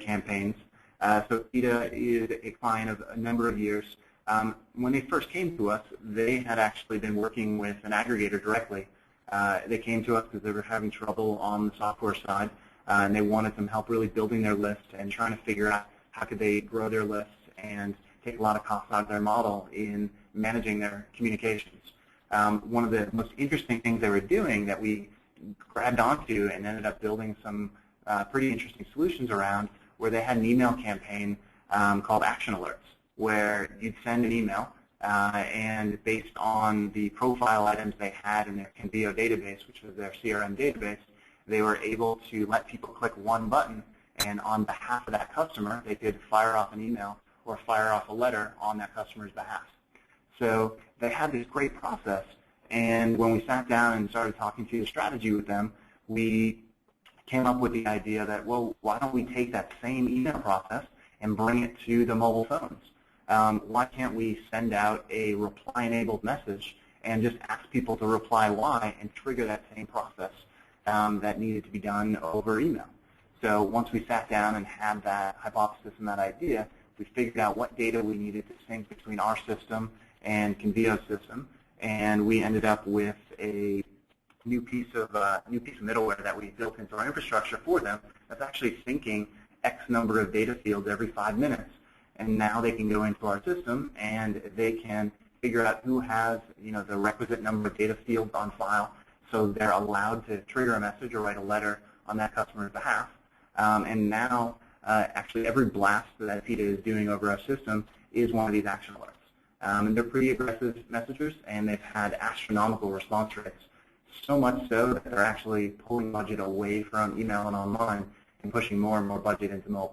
campaigns. So PETA is a client of a number of years. When they first came to us, they had actually been working with an aggregator directly. They came to us because they were having trouble on the software side, and they wanted some help really building their list and trying to figure out how could they grow their list and take a lot of costs out of their model in managing their communications. One of the most interesting things they were doing that we grabbed onto and ended up building some pretty interesting solutions around, where they had an email campaign called Action Alerts, where you'd send an email, and based on the profile items they had in their Convio database, which was their CRM database, they were able to let people click one button, and on behalf of that customer, they could fire off an email or fire off a letter on that customer's behalf. So they had this great process, and when we sat down and started talking through the strategy with them, we came up with the idea that, well, why don't we take that same email process and bring it to the mobile phones? Why can't we send out a reply-enabled message and just ask people to reply why and trigger that same process that needed to be done over email? So once we sat down and had that hypothesis and that idea, we figured out what data we needed to sync between our system and Convio's system, and we ended up with a new piece of middleware that we built into our infrastructure for them that's actually syncing X number of data fields every 5 minutes. And now they can go into our system and they can figure out who has the requisite number of data fields on file, so they're allowed to trigger a message or write a letter on that customer's behalf. And now actually every blast that PETA is doing over our system is one of these action alerts. And they're pretty aggressive messengers, and they've had astronomical response rates, so much so that they're actually pulling budget away from email and online and pushing more and more budget into mobile.